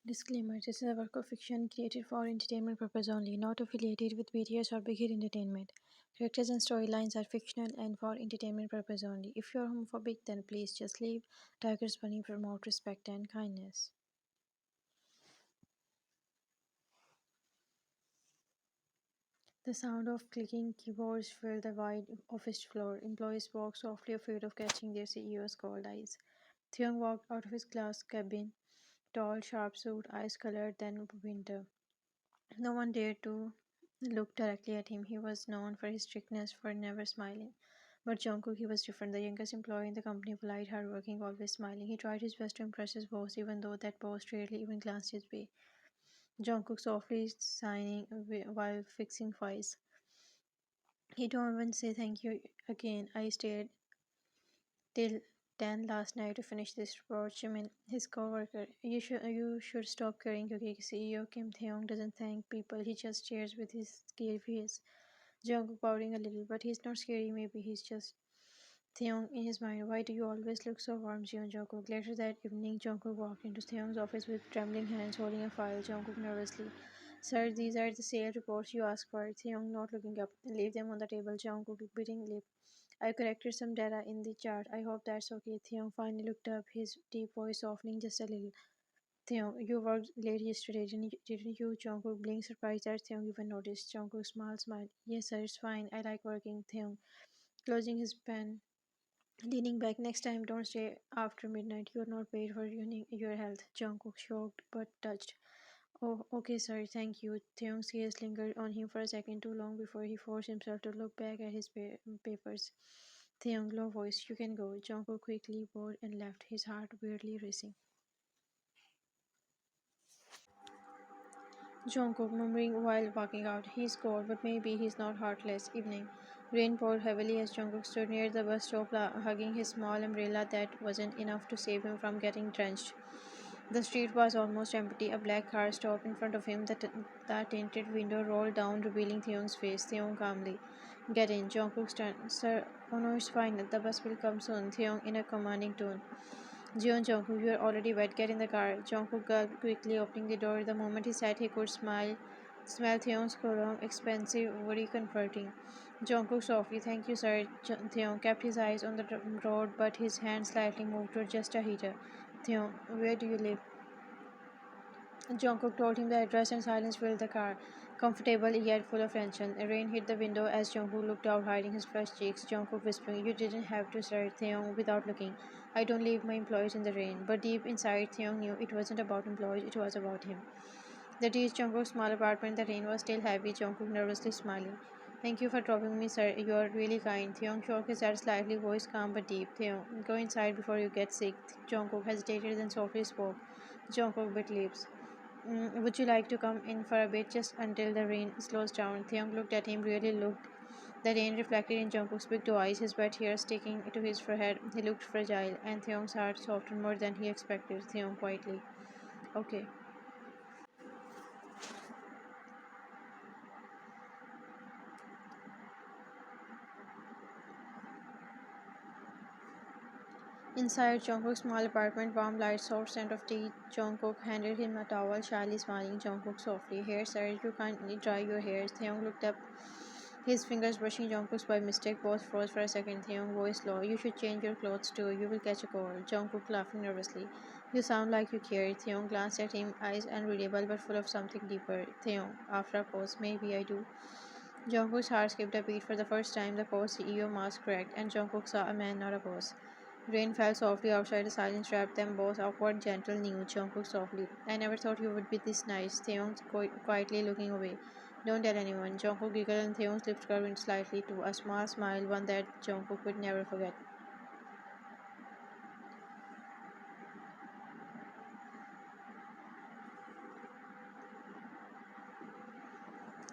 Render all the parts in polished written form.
Disclaimer: this is a work of fiction created for entertainment purpose only, not affiliated with BTS or Big Hit Entertainment. Characters and storylines are fictional and for entertainment purpose only. If you are homophobic, then please just leave. Tigers Bunny promote respect and kindness. The sound of clicking keyboards filled the wide office floor. Employees spoke softly, afraid of catching their CEO's cold eyes. Theung walked out of his glass cabin, tall, sharp suit, eyes colored than winter. No one dared to look directly at him. He was known for his strictness, for never smiling. But Jungkook, he was different. The youngest employee in the company, polite, hardworking, always smiling. He tried his best to impress his boss, even though that boss rarely even glanced his way. Jungkook softly signing while fixing files. He don't even say thank you again. I stayed till 10 last night to finish this report. Jimin, his coworker. You should stop carrying cookie. CEO Kim Taehyung doesn't thank people. He just stares with his scary face. Jungkook pouting a little, but he's not scary. Maybe he's just Taehyung in his mind. Why do you always look so warm, Jungkook? Later that evening, Jungkook walked into Taehyung's office with trembling hands holding a file. Jungkook nervously. Sir, these are the sale reports you asked for. Taehyung not looking up. Leave them on the table. Jungkook biting lip. I corrected some data in the chart. I hope that's okay. Theon finally looked up, his deep voice softening just a little. Theon, you worked late yesterday, didn't you? Jungkook blinked, surprised that Theon even noticed. Jungkook smiled. Yes, sir, it's fine. I like working. Theon, closing his pen, leaning back. Next time, don't stay after midnight. You're not paid for ruining your health. Jungkook shocked but touched. Oh, okay, sir, thank you. Theon's gaze lingered on him for a second too long before he forced himself to look back at his papers. Theon, low voice, you can go. Jungkook quickly bowed and left, his heart weirdly racing. Jungkook murmuring while walking out. He's cold, but maybe he's not heartless. Evening. Rain poured heavily as Jungkook stood near the bus stop, hugging his small umbrella that wasn't enough to save him from getting drenched. The street was almost empty. A black car stopped in front of him. The tinted window rolled down, revealing Theon's face. Theon calmly. Get in. Jungkook turned. Sir, oh no, it's fine. The bus will come soon. Theon in a commanding tone. Jeon Jungkook, you are already wet. Get in the car. Jungkook gulped, quickly opening the door. The moment he said he could smell Theon's cologne, expensive, very comforting. Jungkook softly, thank you, sir. Theon kept his eyes on the road, but his hand slightly moved toward just a heater. Theon, where do you live? Jungkook told him the address and silence filled the car, comfortable yet full of tension. Rain hit the window as Jungkook looked out, hiding his flushed cheeks. Jungkook whispering, you didn't have to, sir. Taehyung without looking. I don't leave my employees in the rain. But deep inside, Taehyung knew it wasn't about employees, it was about him. They reached Jungkook's small apartment. The rain was still heavy. Jungkook nervously smiling. Thank you for dropping me, sir. You are really kind. Taehyung shook his head slightly, voice calm but deep. Taehyung, go inside before you get sick. Jungkook hesitated, then softly spoke. Jungkook bit lips. Would you like to come in for a bit just until the rain slows down? Theon looked at him, really looked. The rain reflected in Jungkook's big two eyes, his wet hair sticking to his forehead. He looked fragile, and Theon's heart softened more than he expected. Theon quietly. Okay. Inside Jungkook's small apartment, warm light, soft scent of tea. Jungkook handed him a towel, shyly smiling. Jungkook softly. Here, sir, you can't dry your hair. Theon looked up, his fingers brushing Jungkook's by mistake. Both froze for a second. Theon voice low. You should change your clothes too. You will catch a cold. Jungkook laughing nervously. You sound like you care. Theon glanced at him, eyes unreadable but full of something deeper. Theon, after a pause, maybe I do. Jungkook's heart skipped a beat for the first time. The co-CEO mask cracked, and Jungkook saw a man, not a boss. Rain fell softly outside. A silence wrapped them both. Awkward, gentle, new. Jungkook softly. I never thought you would be this nice. Theon quietly looking away. Don't tell anyone. Jungkook giggled and Theon's lips curved slightly too. A small smile, one that Jungkook would never forget.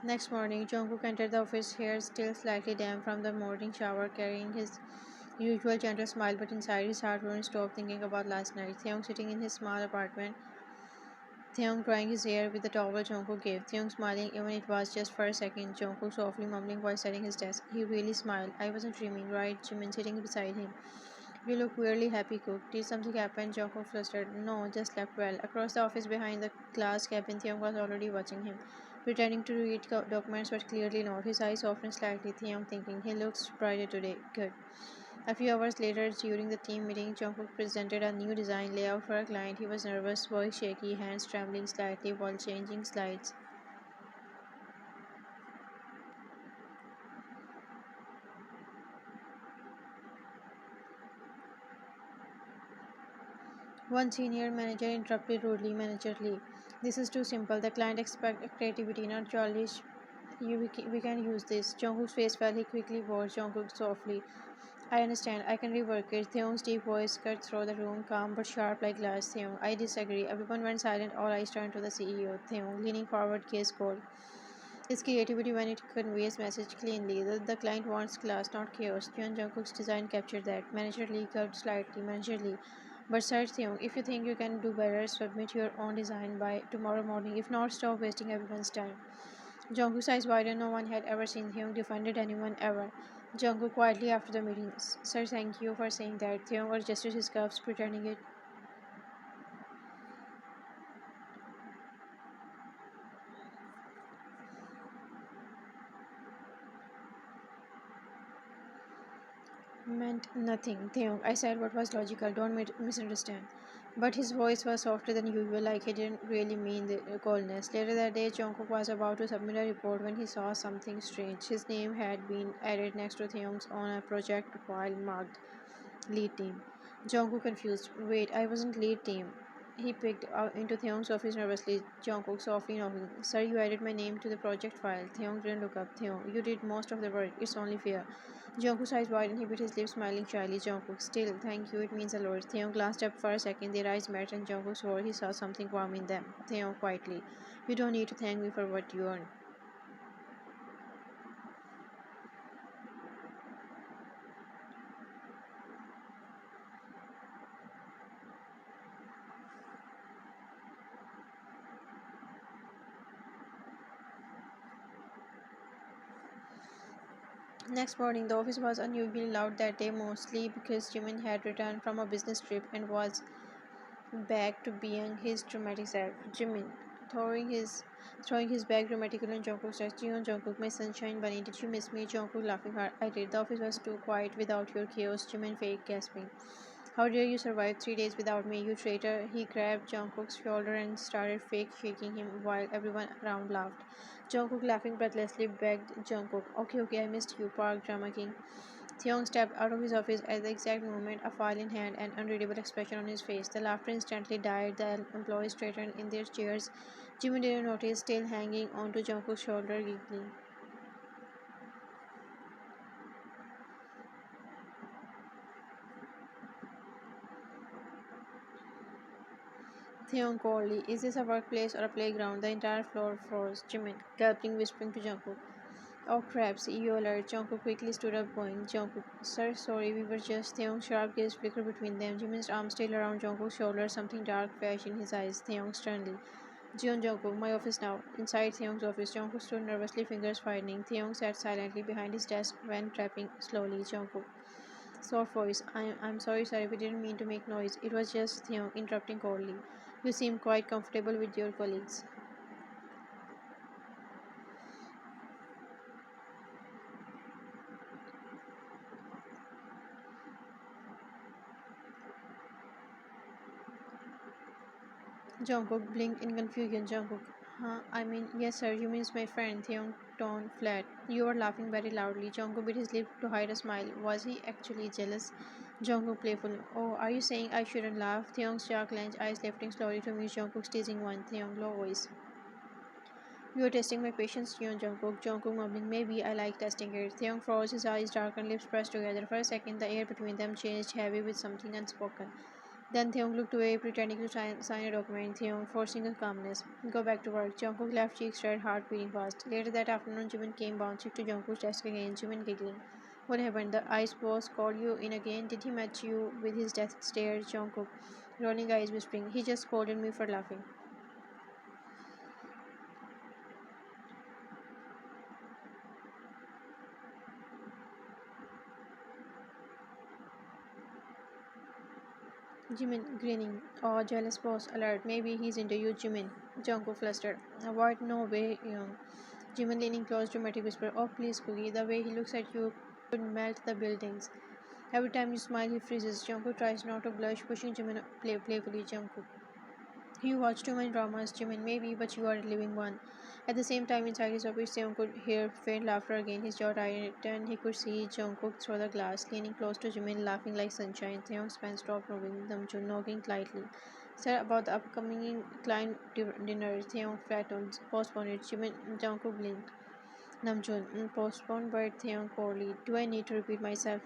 Next morning, Jungkook entered the office, hair still slightly damp from the morning shower, carrying his usual gentle smile, but inside his heart wouldn't stop thinking about last night. Theon sitting in his small apartment, Theon drying his hair with the towel Jungkook gave. Theon smiling, even it was just for a second. Jungkook softly mumbling while setting his desk. He really smiled. I wasn't dreaming, right? Jimin sitting beside him. You look weirdly happy, Cook. Did something happen? Jungkook flustered. No, just slept well. Across the office behind the glass cabin, Theon was already watching him, pretending to read documents but clearly not. His eyes softened slightly, Theon thinking, he looks brighter today. Good. A few hours later, during the team meeting, Jungkook presented a new design layout for a client. He was nervous, voice shaky, hands trembling slightly while changing slides. One senior manager interrupted rudely, Manager Lee. This is too simple. The client expects creativity, not childish. We can use this. Jungkook's face fell. He quickly warned Jungkook softly. I understand. I can rework it. Theon's deep voice cut through the room, calm but sharp like glass. Theon, I disagree. Everyone went silent. All eyes turned to the CEO. Theon, leaning forward, case cold. It's creativity when it conveys message cleanly. The client wants class, not chaos. John Jungkook's design captured that. Manager Lee curved slightly. Manager Lee. But Sir Theon, if you think you can do better, submit your own design by tomorrow morning. If not, stop wasting everyone's time. Jungkook's eyes widened. No one had ever seen Theon defended anyone ever. Jungkook quietly after the meeting. Sir, thank you for saying that. Theon adjusted his cuffs, pretending it meant nothing. Theon, I said what was logical. Don't misunderstand. But his voice was softer than usual, like he didn't really mean the coldness. Later that day, Jungkook was about to submit a report when he saw something strange. His name had been added next to Theon's on a project file marked lead team. Jungkook confused. Wait, I wasn't lead team. He picked out into Theong's office nervously. Jungkook softly knocking. Sir, you added my name to the project file. Theong didn't look up. Theong, you did most of the work. It's only fair. Jungkook's eyes widened. He bit his lips, smiling shyly. Jungkook, still, thank you. It means a lot. Theong glanced up for a second. Their eyes met, and Jungkook swore he saw something warm in them. Theong quietly. You don't need to thank me for what you earned. Next morning, the office was unusually loud that day, mostly because Jimin had returned from a business trip and was back to being his dramatic self. Jimin, throwing his bag dramatically on Jungkook's chest. Jungkook, my sunshine bunny, did you miss me? Jungkook laughing hard. I did. The office was too quiet without your chaos. Jimin fake gasping. How dare you survive 3 days without me, you traitor? He grabbed Jungkook's shoulder and started fake shaking him while everyone around laughed. Jungkook laughing breathlessly begged Jungkook, okay, okay, I missed you, Park Drama King. Theon stepped out of his office at the exact moment, a file in hand, an unreadable expression on his face. The laughter instantly died. The employees straightened in their chairs. Jimmy didn't notice, still hanging onto Jungkook's shoulder, giggling. Theon coldly, is this a workplace or a playground? The entire floor froze. Jimin, gulping, whispering to Jungkook. Oh crap, CEO alert. Jungkook quickly stood up, going. Jungkook, sir, sorry, we were just. Theon's sharp gaze flickered between them. Jimin's arm still around Jungkook's shoulder, something dark flashed in his eyes. Theon sternly. Jeon Jungkook, my office now. Inside Theon's office, Jungkook stood nervously, fingers widening. Theon sat silently behind his desk when tapping slowly. Jungkook, soft voice. I'm sorry, sir, we didn't mean to make noise. It was just Theon interrupting coldly. You seem quite comfortable with your colleagues. Jungkook blinked in confusion. Jungkook, huh? I mean, yes, sir, you means my friend. Theon tone flat. You were laughing very loudly. Jungkook bit his lip to hide a smile. Was he actually jealous? Jungkook playful. Oh, are you saying I shouldn't laugh? Theon's jaw clenched, eyes lifting slowly to meet Jungkook's teasing one. Theon low voice. You are testing my patience, Theon Jungkook. Jungkook mumbling, maybe I like testing it. Theon froze, his eyes darkened, lips pressed together. For a second, the air between them changed, heavy with something unspoken. Then Theung looked away, pretending to sign a document. Theung, forcing a calmness. Go back to work. Jungkook left cheeks red, heart beating fast. Later that afternoon, Jimin came bouncing to Jungkook's desk again. Jimin giggling. What happened? The ice boss called you in again? Did he match you with his death stare? Jungkook, rolling eyes, whispering. He just scolded me for laughing. Jimin grinning. Oh, jealous boss alert. Maybe he's into you, Jimin. Jungkook flustered. What? No way, young. Jimin leaning close, dramatic whisper. Oh, please, Cookie. The way he looks at you could melt the buildings. Every time you smile, he freezes. Jungkook tries not to blush, pushing Jimin playfully. Jungkook. You watch too many dramas, Jimin, maybe, but you are living one. At the same time, inside his office, Taehyung could hear faint laughter again. His jaw tightened. He could see Jungkook through the glass, leaning close to Jimin, laughing like sunshine. Taehyung's pen stopped moving, Namjoon nodding lightly. Sir, about the upcoming client dinner, Taehyung flattened, postponed it. Jimin, Jungkook blinked. Namjoon, postponed, but Taehyung poorly. Do I need to repeat myself?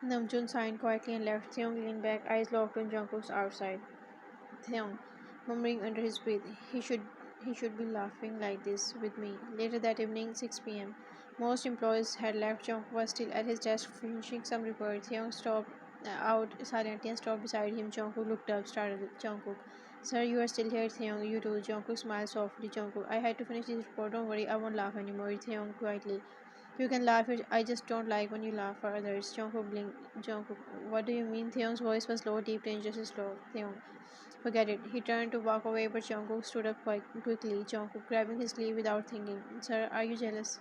Namjoon signed quietly and left. Taehyung leaned back, eyes locked on Jungkook's outside. Taehyung, murmuring under his breath, he should be laughing like this with me. Later that evening, 6 p.m. Most employees had left. Jungkook was still at his desk finishing some report. Taehyung stopped out silently and stopped beside him. Jungkook looked up, startled. Jungkook, sir, you are still here, Taehyung. You do. Jungkook smiled softly. Jungkook, I had to finish this report. Don't worry, I won't laugh anymore. Taehyung quietly. You can laugh. I just don't like when you laugh for others. Jungkook blinked. Jungkook, what do you mean? Taehyung's voice was low, deep, dangerously slow. Taehyung, forget it. He turned to walk away, but Jungkook stood up quite quickly. Jungkook grabbing his sleeve without thinking. Sir, are you jealous?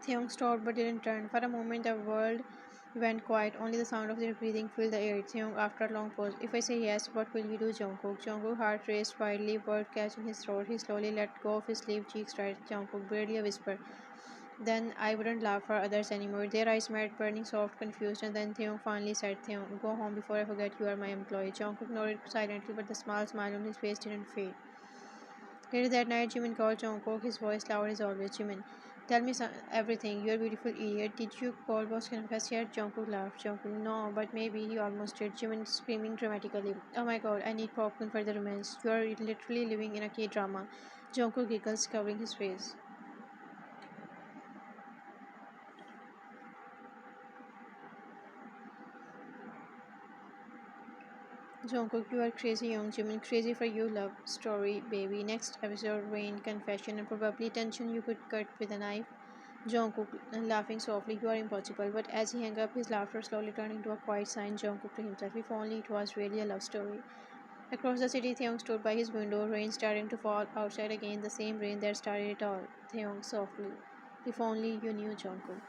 Taeyong stopped but didn't turn. For a moment, the world went quiet. Only the sound of their breathing filled the air. Taeyong, after a long pause, if I say yes, what will you do, Jungkook? Jungkook's heart raced wildly, word catch in his throat. He slowly let go of his sleeve, cheeks tight. Jungkook, barely a whisper. Then I wouldn't laugh for others anymore. Their eyes met, burning soft, confused, and then Taeyong finally said, Taeyong, go home before I forget you are my employee. Jungkook nodded silently, but the smile on his face didn't fade. Later that night, Jimin called Jungkook, his voice loud as always. Jimin, tell me everything. You're a beautiful idiot. Did you call boss confess yet? Jungkook laughed. Jungkook, no, but maybe he almost did. Jimin screaming dramatically. Oh my god, I need popcorn for the romance. You are literally living in a K-drama. Jungkook giggles, covering his face. Jungkook, you are crazy, young Jimin. Crazy for you, love story, baby. Next episode, rain, confession, and probably tension you could cut with a knife. Jungkook, laughing softly, you are impossible. But as he hung up, his laughter slowly turned into a quiet sign. Jungkook to himself, if only it was really a love story. Across the city, Taeyong stood by his window, rain starting to fall outside again, the same rain that started it all. Taeyong softly, if only you knew, Jungkook.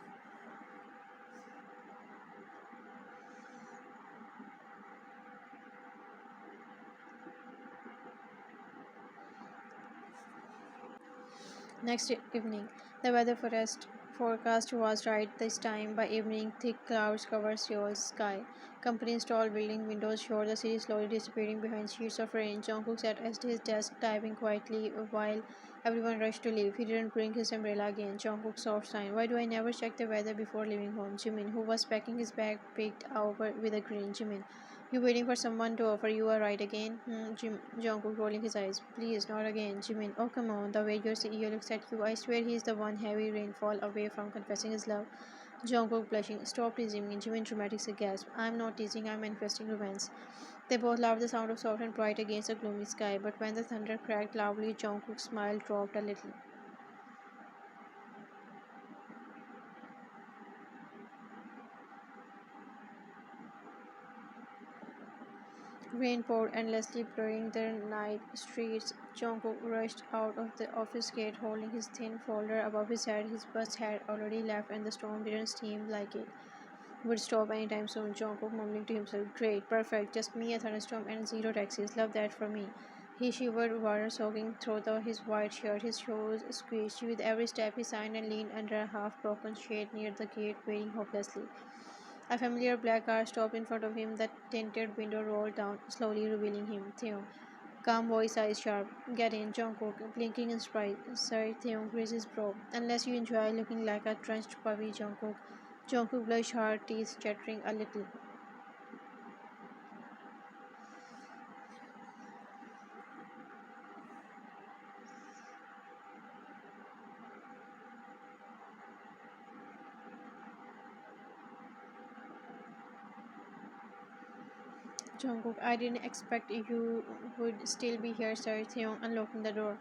Next evening, the weather forecast was right this time. By evening, thick clouds covered Seoul's sky. Company's tall building windows showed the city slowly disappearing behind sheets of rain. Jungkook sat at his desk, typing quietly while everyone rushed to leave. He didn't bring his umbrella again. Jungkook soft sign. Why do I never check the weather before leaving home? Jimin, who was packing his bag, peeked over with a grin. Jimin, you waiting for someone to offer you a ride again? Jungkook rolling his eyes. Please, not again. Jimin, oh come on. The way your CEO looks at you, I swear he's the one heavy rainfall away from confessing his love. Jungkook blushing. Stop teasing me. Jimin dramatic gasp. I'm not teasing, I'm manifesting romance. They both loved the sound of soft and bright against a gloomy sky, but when the thunder cracked loudly, Jungkook's smile dropped a little. Rain poured endlessly, blurring the night streets. Jungkook rushed out of the office gate, holding his thin folder above his head. His bus had already left, and the storm didn't seem like it would stop anytime soon. Jungkook mumbling to himself, "Great, perfect, just me, a thunderstorm, and zero taxis. Love that for me." He shivered, water soaking through his white shirt. His shoes squeezed. With every step, he signed and leaned under a half-broken shade near the gate, waiting hopelessly. A familiar black car stopped in front of him. The tinted window rolled down, slowly revealing him. Theo. Calm voice, eyes sharp. Get in, Jungkook, blinking in surprise. Sorry, Theo, raised his brow. Unless you enjoy looking like a drenched puppy, Jungkook. Jungkook blushed hard, teeth chattering a little. Jungkook, I didn't expect you would still be here, sir. Taehyung unlocking the door.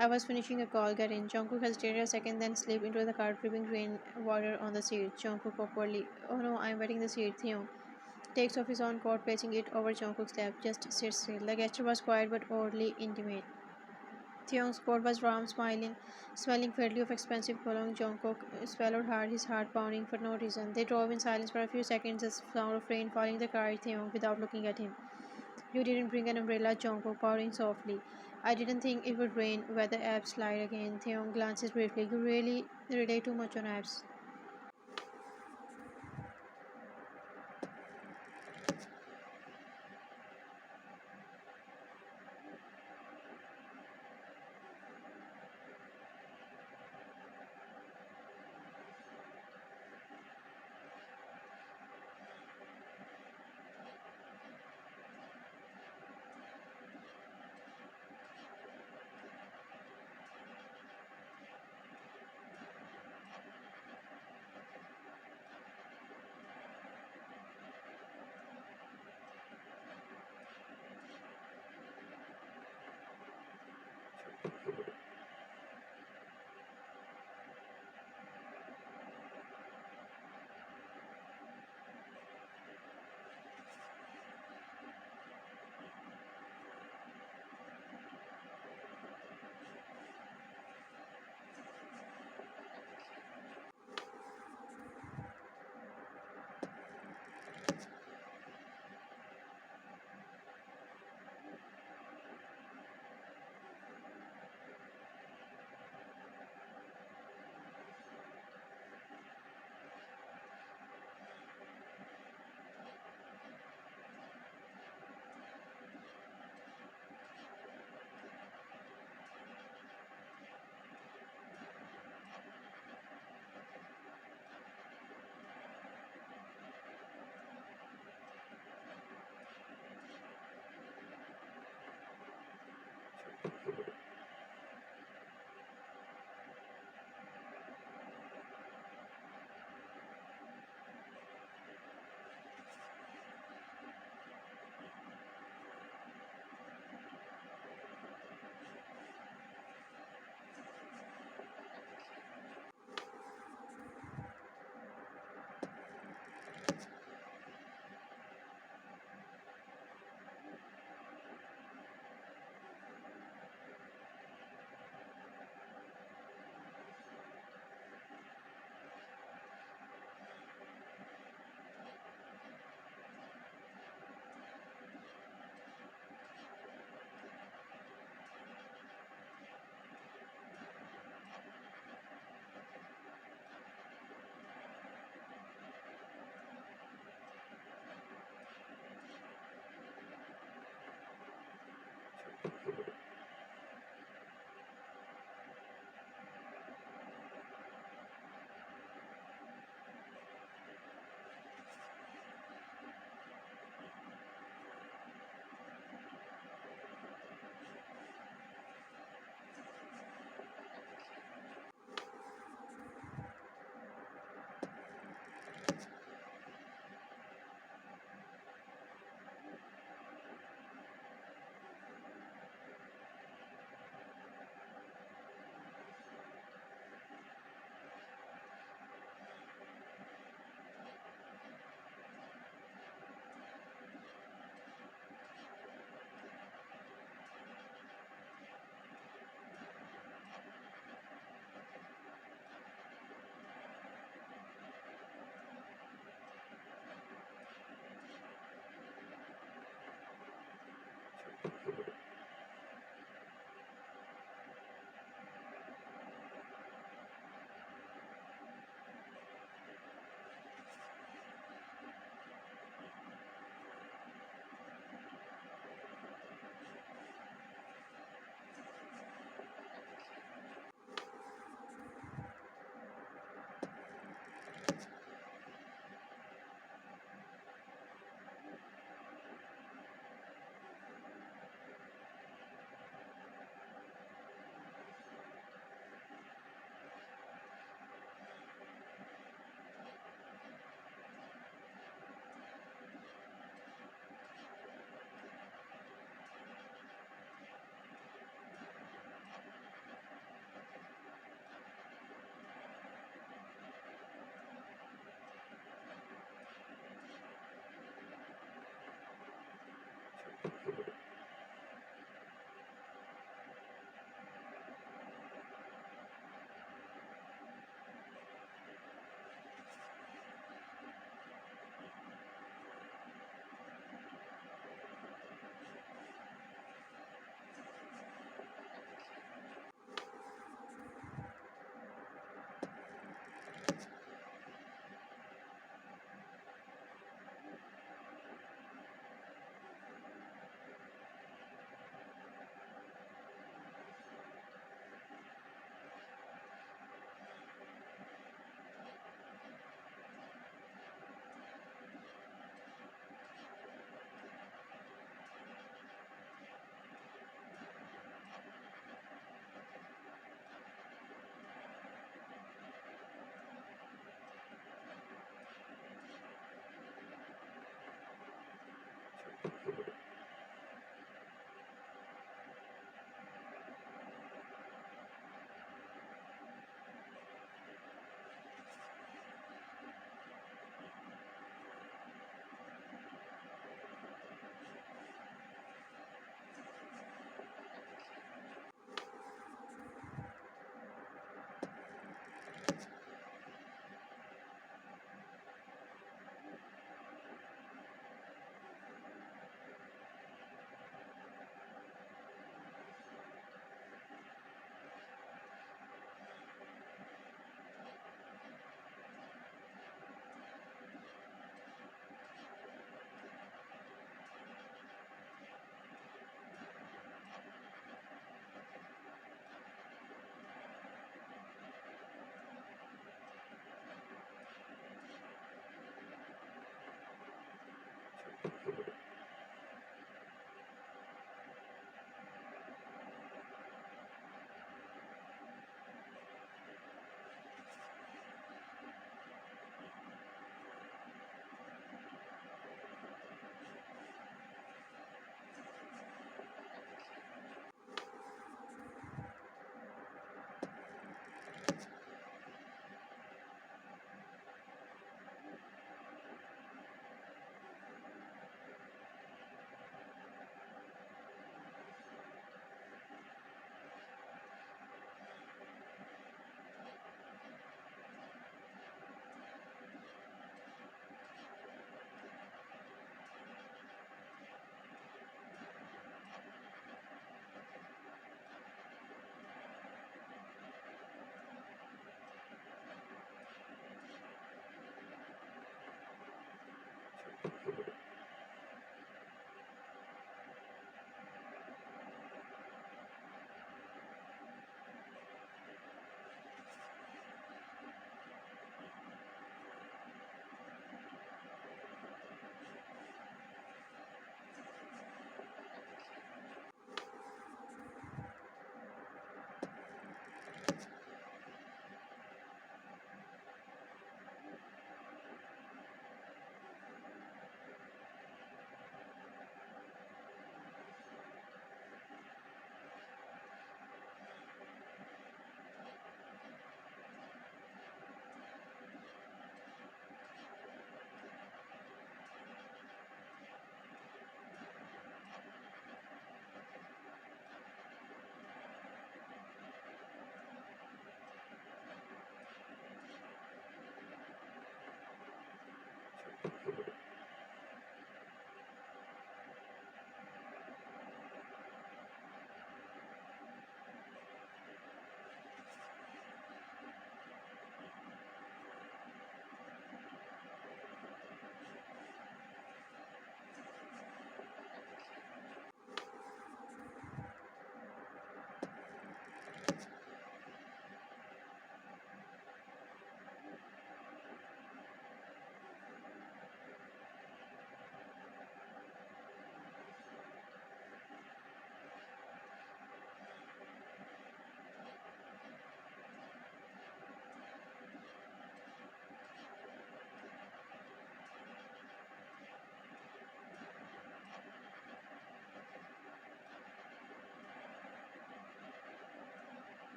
I was finishing a call. Get in. Jungkook hesitated a second, then slipped into the car, dripping rain water on the seat. Jungkook awkwardly. Oh no, I'm wetting the seat. Taehyung takes off his own coat, placing it over Jungkook's lap. Just sit still. The gesture was quiet but oddly intimate. Taehyung's coat was warm, smelling faintly of expensive cologne. Jungkook swallowed hard, his heart pounding for no reason. They drove in silence for a few seconds, the sound of rain falling the car. Taehyung, without looking at him. You didn't bring an umbrella, Jungkook, pouting softly. I didn't think it would rain. Weather apps lied again. Taehyung glances briefly. You really rely too much on apps.